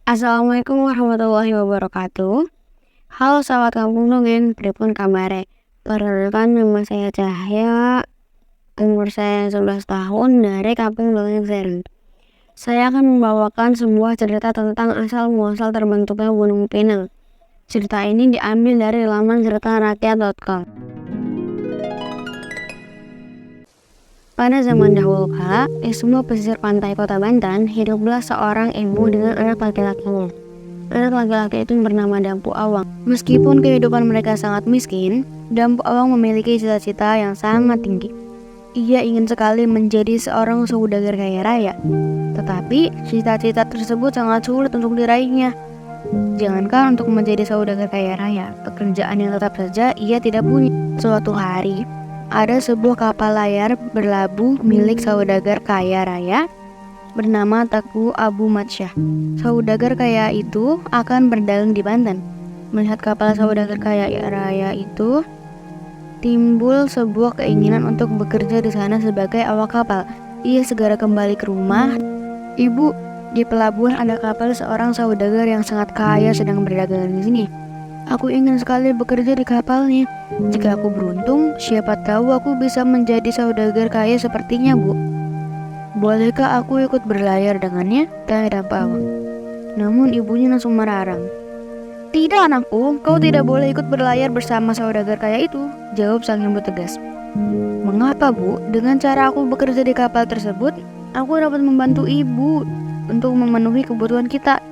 Assalamualaikum warahmatullahi wabarakatuh. Halo sahabat kampung dongeng, pripun kabare? Perkenalkan nama saya Cahya, umur saya 11 tahun dari kampung dongeng Serang. Saya akan membawakan sebuah cerita tentang asal muasal terbentuknya Gunung Pinang. Cerita ini diambil dari laman ceritarakyat.com. Pada zaman dahulu kala, di sebuah pesisir pantai kota Banten, hiduplah seorang ibu dengan anak laki-lakinya. Anak laki-laki itu bernama Dampu Awang. Meskipun kehidupan mereka sangat miskin, Dampu Awang memiliki cita-cita yang sangat tinggi. Ia ingin sekali menjadi seorang saudagar kaya raya. Tetapi, cita-cita tersebut sangat sulit untuk diraihnya. Jangankan untuk menjadi saudagar kaya raya, pekerjaan yang tetap saja ia tidak punya. Suatu hari, ada sebuah kapal layar berlabuh milik saudagar kaya raya bernama Teguh Abu Matsyah. Saudagar kaya itu akan berdagang di Banten. Melihat kapal saudagar kaya raya itu, timbul sebuah keinginan untuk bekerja di sana sebagai awak kapal. Ia segera kembali ke rumah. Ibu, di pelabuhan ada kapal seorang saudagar yang sangat kaya sedang berdagang di sini. Aku ingin sekali bekerja di kapalnya. Jika aku beruntung, siapa tahu aku bisa menjadi saudagar kaya sepertinya, Bu. Bolehkah aku ikut berlayar dengannya? Tanya Dampu Awang. Namun ibunya langsung merarang. Tidak anakku, kau tidak boleh ikut berlayar bersama saudagar kaya itu, jawab sang ibu tegas. Mengapa, Bu? Dengan cara aku bekerja di kapal tersebut, aku dapat membantu ibu untuk memenuhi kebutuhan kita.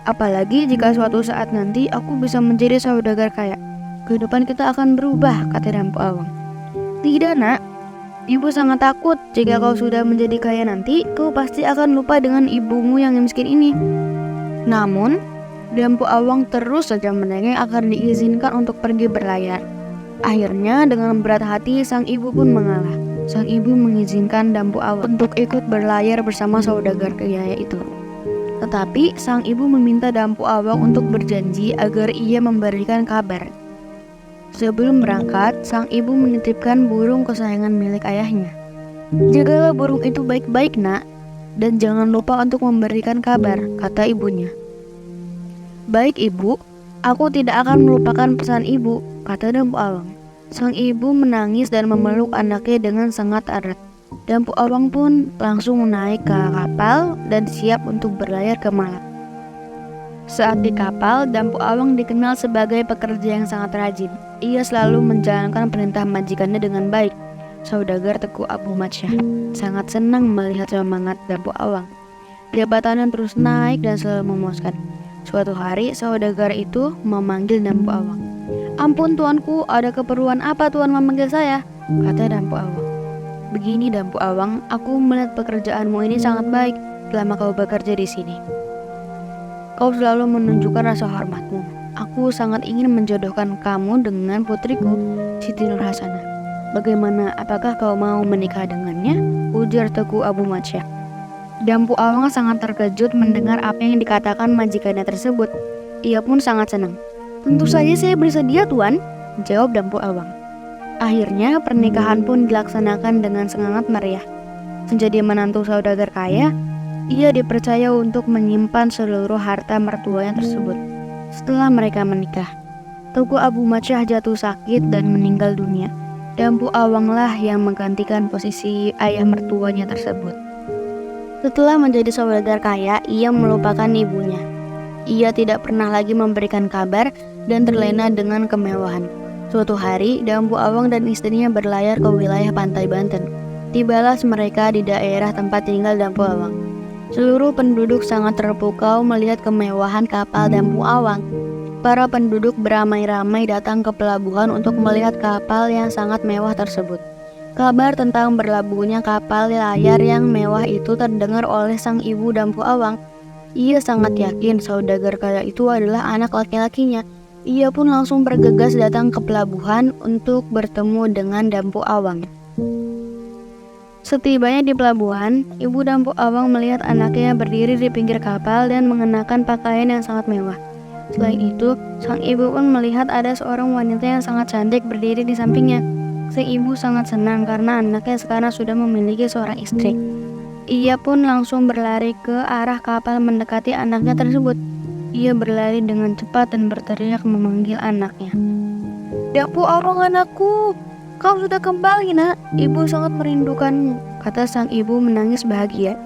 Apalagi jika suatu saat nanti aku bisa menjadi saudagar kaya. Kehidupan kita akan berubah, kata Dampu Awang. Tidak nak, ibu sangat takut jika kau sudah menjadi kaya nanti, kau pasti akan lupa dengan ibumu yang miskin ini. Namun, Dampu Awang terus saja menengeng agar diizinkan untuk pergi berlayar. Akhirnya dengan berat hati sang ibu pun mengalah. Sang ibu mengizinkan Dampu Awang untuk ikut berlayar bersama saudagar kaya itu. Tetapi sang ibu meminta Dampu Awang untuk berjanji agar ia memberikan kabar. Sebelum berangkat, sang ibu menitipkan burung kesayangan milik ayahnya. Jagalah burung itu baik-baik nak, dan jangan lupa untuk memberikan kabar, kata ibunya. Baik ibu, aku tidak akan melupakan pesan ibu, kata Dampu Awang. Sang ibu menangis dan memeluk anaknya dengan sangat erat. Dampu Awang pun langsung naik ke kapal dan siap untuk berlayar ke Malang. Saat di kapal, Dampu Awang dikenal sebagai pekerja yang sangat rajin. Ia selalu menjalankan perintah majikannya dengan baik. Saudagar Teguh Abu Matsyah sangat senang melihat semangat Dampu Awang. Jabatannya terus naik dan selalu memuaskan. Suatu hari, saudagar itu memanggil Dampu Awang. Ampun tuanku, ada keperluan apa tuan memanggil saya? Kata Dampu Awang. Begini Dampu Awang, aku melihat pekerjaanmu ini sangat baik selama kau bekerja di sini. Kau selalu menunjukkan rasa hormatmu. Aku sangat ingin menjodohkan kamu dengan putriku, Siti Nurhasanah. Bagaimana, apakah kau mau menikah dengannya? Ujar Teguh Abu Matsyah. Dampu Awang sangat terkejut mendengar apa yang dikatakan majikannya tersebut. Ia pun sangat senang. Tentu saja saya bersedia tuan, jawab Dampu Awang. Akhirnya pernikahan pun dilaksanakan dengan sangat meriah. Menjadi menantu saudagar kaya, ia dipercaya untuk menyimpan seluruh harta mertuanya tersebut. Setelah mereka menikah, Teguh Abu Matsyah jatuh sakit dan meninggal dunia. Dampu Awanglah yang menggantikan posisi ayah mertuanya tersebut. Setelah menjadi saudagar kaya, ia melupakan ibunya. Ia tidak pernah lagi memberikan kabar dan terlena dengan kemewahan. Suatu hari, Dampu Awang dan istrinya berlayar ke wilayah pantai Banten. Tibalah mereka di daerah tempat tinggal Dampu Awang. Seluruh penduduk sangat terpukau melihat kemewahan kapal Dampu Awang. Para penduduk beramai-ramai datang ke pelabuhan untuk melihat kapal yang sangat mewah tersebut. Kabar tentang berlabuhnya kapal layar yang mewah itu terdengar oleh sang ibu Dampu Awang. Ia sangat yakin saudagar kaya itu adalah anak laki-lakinya. Ia pun langsung bergegas datang ke pelabuhan untuk bertemu dengan Dampu Awang. Setibanya di pelabuhan, ibu Dampu Awang melihat anaknya berdiri di pinggir kapal dan mengenakan pakaian yang sangat mewah. Selain itu, sang ibu pun melihat ada seorang wanita yang sangat cantik berdiri di sampingnya. Sang ibu sangat senang karena anaknya sekarang sudah memiliki seorang istri. Ia pun langsung berlari ke arah kapal mendekati anaknya tersebut. Ia berlari dengan cepat dan berteriak memanggil anaknya. "Dampu Awang anakku, kau sudah kembali nak, ibu sangat merindukanmu," kata sang ibu menangis bahagia.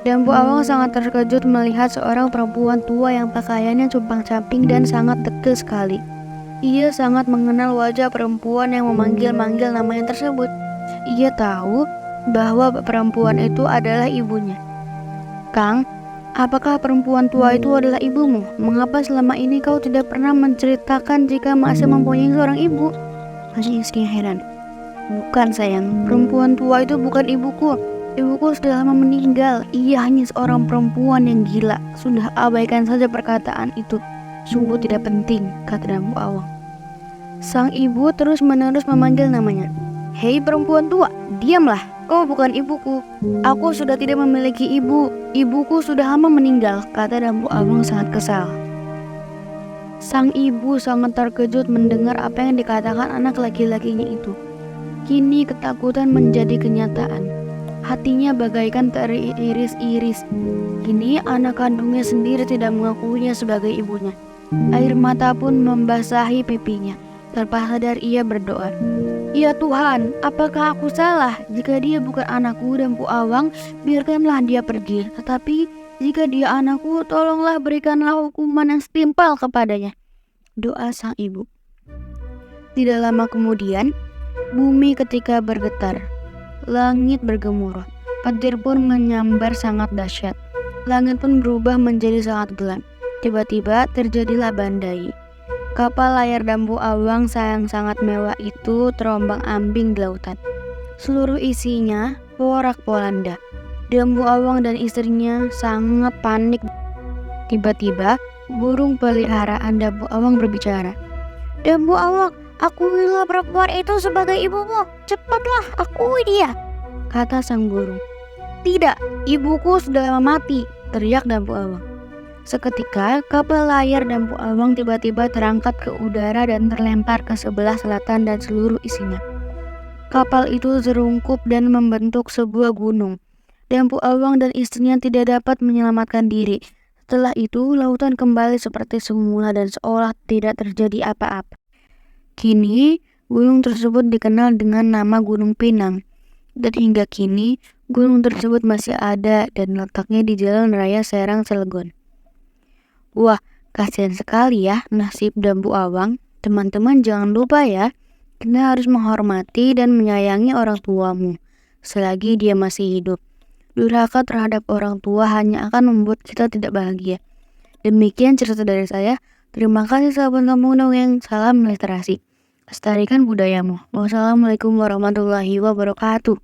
Dampu Awang sangat terkejut melihat seorang perempuan tua yang pakaiannya compang-camping dan sangat dekil sekali. Ia sangat mengenal wajah perempuan yang memanggil-manggil namanya tersebut. Ia tahu bahwa perempuan itu adalah ibunya. "Kang, apakah perempuan tua itu adalah ibumu? Mengapa selama ini kau tidak pernah menceritakan jika masih mempunyai seorang ibu?" Tanya istrinya heran. "Bukan sayang, perempuan tua itu bukan ibuku. Ibuku sudah lama meninggal. Ia hanya seorang perempuan yang gila. Sudah abaikan saja perkataan itu. Sungguh tidak penting," kata Dampu Awang. Sang ibu terus-menerus memanggil namanya. "Hei perempuan tua, diamlah. Kau bukan ibuku. Aku sudah tidak memiliki ibu. Ibuku sudah lama meninggal," kata Dampu Awang sangat kesal. Sang ibu sangat terkejut mendengar apa yang dikatakan anak laki-lakinya itu. Kini ketakutan menjadi kenyataan. Hatinya bagaikan teriris-iris. Kini anak kandungnya sendiri tidak mengakuinya sebagai ibunya. Air mata pun membasahi pipinya. Tanpa sadar ia berdoa, "Ya Tuhan, apakah aku salah? Jika dia bukan anakku Dampu Awang, biarkanlah dia pergi. Tetapi jika dia anakku, tolonglah berikanlah hukuman yang setimpal kepadanya." Doa sang ibu. Tidak lama kemudian, bumi ketika bergetar. Langit bergemuruh. Petir pun menyambar sangat dahsyat. Langit pun berubah menjadi sangat gelap. Tiba-tiba terjadilah badai. Kapal layar Dampu Awang yang sangat mewah itu terombang-ambing di lautan. Seluruh isinya porak-poranda. Dampu Awang dan istrinya sangat panik. Tiba-tiba burung peliharaan Dampu Awang berbicara. "Dampu Awang, akuilah perempuan itu sebagai ibumu. Cepatlah, akui dia," kata sang burung. "Tidak, ibuku sudah lama mati," teriak Dampu Awang. Seketika kapal layar Dampu Awang tiba-tiba terangkat ke udara dan terlempar ke sebelah selatan dan seluruh isinya. Kapal itu terungkup dan membentuk sebuah gunung. Dampu Awang dan istrinya tidak dapat menyelamatkan diri. Setelah itu lautan kembali seperti semula dan seolah tidak terjadi apa-apa. Kini gunung tersebut dikenal dengan nama Gunung Pinang. Dan hingga kini gunung tersebut masih ada dan letaknya di Jalan Raya Serang Cilegon. Wah, kasihan sekali ya nasib Dampu Awang. Teman-teman jangan lupa ya, kita harus menghormati dan menyayangi orang tuamu selagi dia masih hidup. Durhaka terhadap orang tua hanya akan membuat kita tidak bahagia. Demikian cerita dari saya. Terima kasih sahabat kampung dongeng. Salam literasi. Lestarikan budayamu. Wassalamualaikum warahmatullahi wabarakatuh.